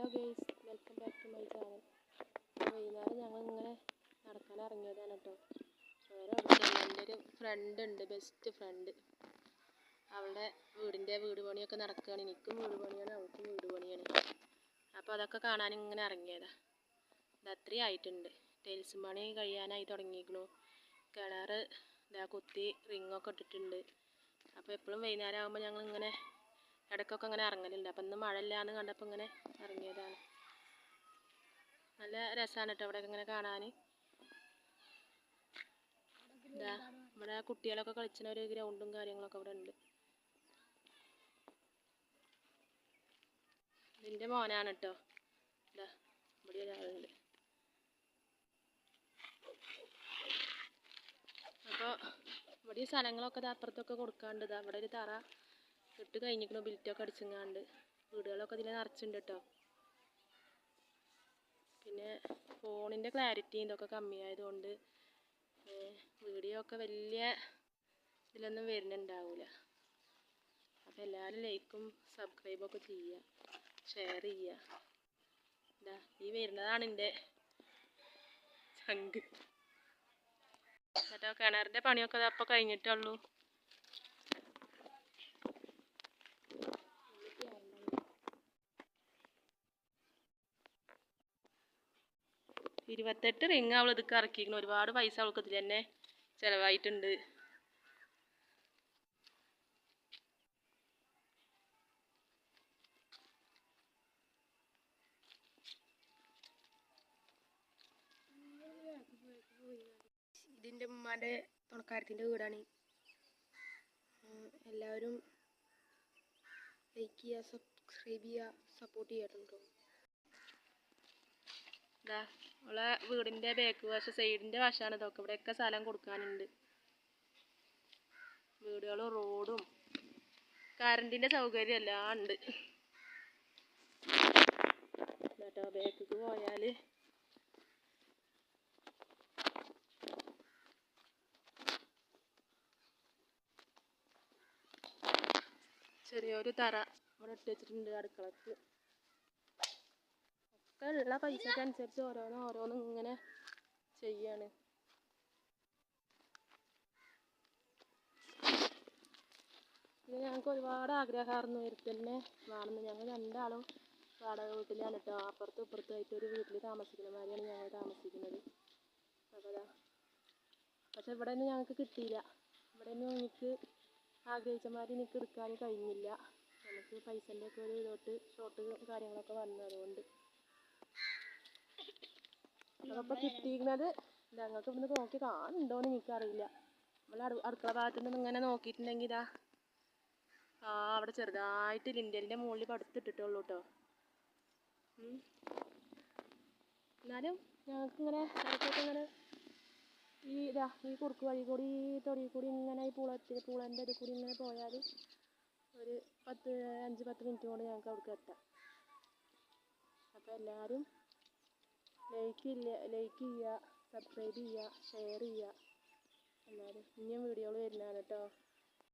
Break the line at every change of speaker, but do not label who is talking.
Hello guys, welcome back to my channel. വൈകുന്നേരം ഞങ്ങളിങ്ങനെ നടക്കാൻ ഇറങ്ങിയതാണ് കേട്ടോ. വേറെ എവിടെയല്ല, എൻ്റെ ഒരു ഫ്രണ്ട് ഉണ്ട്, ബെസ്റ്റ് ഫ്രണ്ട്. അവളുടെ വീട് പണിയൊക്കെ നടക്കുകയാണ്. എനിക്കും വീട് പണിയാണ്, അവൾക്കും വീട് പണിയാണ്. അപ്പോൾ അതൊക്കെ കാണാൻ ഇങ്ങനെ ഇറങ്ങിയതാണ്. ഇത് അത്രയും ആയിട്ടുണ്ട്. ടൈൽസ് പണി കഴിയാനായി തുടങ്ങിയിരിക്കണു. കിണർ ഇതാ കുത്തി റിങ്ങൊക്കെ ഇട്ടിട്ടുണ്ട്. അപ്പോൾ എപ്പോഴും വൈകുന്നേരം ആകുമ്പോൾ ഞങ്ങളിങ്ങനെ ഇടയ്ക്കൊക്കെ ഇങ്ങനെ ഇറങ്ങലുണ്ട്. അപ്പം ഇന്ന് മഴ ഇല്ലാന്ന് കണ്ടപ്പോൾ ഇങ്ങനെ ഇറങ്ങിയതാണ്. നല്ല രസമാണ് കേട്ടോ ഇവിടെ ഇങ്ങനെ കാണാൻ. ഇതാ ഇവിടെ കുട്ടികളൊക്കെ കളിക്കുന്ന ഒരു ഗ്രൗണ്ടും കാര്യങ്ങളൊക്കെ ഇവിടെ ഉണ്ട്. ഇതിൻ്റെ മോനാണ് കേട്ടോ. ഇതാ ഇവിടെ ഒരാളുണ്ട്. അപ്പോൾ ഇവിടെ ഈ സ്ഥലങ്ങളൊക്കെ അപ്പുറത്തൊക്കെ കൊടുക്കാണ്ട്. ഇതാ ഇവിടെ ഒരു തറ ഇട്ട് കഴിഞ്ഞിരിക്കണു, ബിൽറ്റൊക്കെ അടിച്ചങ്ങാണ്ട്. വീടുകളൊക്കെ ഇതിൽ നിറച്ചിട്ടുണ്ട് കേട്ടോ. പിന്നെ ഫോണിൻ്റെ ക്ലാരിറ്റിയും ഇതൊക്കെ കമ്മിയായതുകൊണ്ട് വീഡിയോ ഒക്കെ വലിയ ഇതിലൊന്നും വരുന്നുണ്ടാവില്ല. അപ്പോൾ എല്ലാവരും ലൈക്കും സബ്സ്ക്രൈബൊക്കെ ചെയ്യുക, ഷെയർ ചെയ്യുക. ഇതാ ഈ വരുന്നതാണ് എൻ്റെ ചങ്ക് കേട്ടോ. കിണറിൻ്റെ പണിയൊക്കെ അപ്പോൾ കഴിഞ്ഞിട്ടുള്ളൂ. $28 റിങ് അവൾ ഇതൊക്കെ ഇറക്കിയിരിക്കുന്നു. ഒരുപാട് പൈസ അവൾക്ക് ഇതിൽ തന്നെ ചിലവായിട്ടുണ്ട്. ഇതിൻ്റെ ഉമ്മാൻ്റെ തുണക്കാരത്തിൻ്റെ വീടാണ്. എല്ലാവരും ലൈക്ക് ചെയ്യുക, സബ്സ്ക്രൈബ് ചെയ്യുക, സപ്പോർട്ട് ചെയ്യാറുണ്ടോ. ഇതാ നമ്മളെ വീടിൻ്റെ ബാക്ക് വശം, സൈഡിൻ്റെ വശമാണ് ഇതൊക്കെ. ഇവിടെയൊക്കെ സ്ഥലം കൊടുക്കാനുണ്ട്. വീടുകളും റോഡും കറണ്ടിൻ്റെ സൗകര്യം എല്ലാം ഉണ്ട് കേട്ടോ. ബാക്കിക്ക് പോയാൽ ചെറിയൊരു തറ ഇവിടെ ഇട്ട് വെച്ചിട്ടുണ്ട് അടുക്കളക്ക്. ഒക്കെ ഉള്ള പൈസക്ക് അനുസരിച്ച് ഓരോന്നും ഇങ്ങനെ ചെയ്യാണ്. ഇത് ഞങ്ങൾക്ക് ഒരുപാട് ആഗ്രഹമായിരുന്നു ഇവിടെ തന്നെ വേണമെന്ന്. ഞങ്ങൾ രണ്ടാളും വാടക വീട്ടിലാണ് കേട്ടോ. അപ്പുറത്തും ഇപ്പുറത്തുമായിട്ട് ഒരു വീട്ടിൽ താമസിക്കുന്ന മാതിരിയാണ് ഞങ്ങൾ താമസിക്കുന്നത്. അപ്പോൾ പക്ഷെ ഇവിടെ ഒന്നും ഞങ്ങൾക്ക് കിട്ടിയില്ല. ഇവിടെ ഒന്നും എനിക്ക് ആഗ്രഹിച്ച മാതിരി എനിക്ക് എടുക്കാൻ കഴിഞ്ഞില്ല. നമുക്ക് പൈസൻ്റെ ഒക്കെ ഒരു ഷോർട്ട് കാര്യങ്ങളൊക്കെ വന്നു. അതുകൊണ്ട് അപ്പോൾ കിട്ടിയിരുന്നത് ഞങ്ങൾക്ക് ഇവിടുന്ന് നോക്കി കാണുന്നുണ്ടോയെന്ന് എനിക്കറിയില്ല. നമ്മൾ അടുക്കള ഭാഗത്തു നിന്ന് ഇങ്ങനെ നോക്കിയിട്ടുണ്ടെങ്കിൽ ഇതാ അവിടെ ചെറുതായിട്ട് ലിൻഡലിൻ്റെ മുകളിൽ പടുത്തിട്ടിട്ടുള്ളൂ കേട്ടോ. എന്നാലും ഞങ്ങൾക്കിങ്ങനെ ഇടയ്ക്കൊക്കെ ഇങ്ങനെ ഈ കുറുക്ക് വഴി കൂടി തൊടി കൂടി ഇങ്ങനെ ഈ പൂളൻ്റെ ഇത് കൂടി ഇങ്ങനെ പോയാൽ ഒരു 5-10 മിനിറ്റ് കൊണ്ട് ഞങ്ങൾക്ക് അവിടേക്ക് എത്താം. അപ്പോൾ എല്ലാവരും ലൈക്ക് ചെയ്യുക, സബ്സ്ക്രൈബ് ചെയ്യുക, ഷെയർ ചെയ്യുക. എല്ലാവരും ഇനിയും വീഡിയോകൾ വരുന്നതാണ് കേട്ടോ.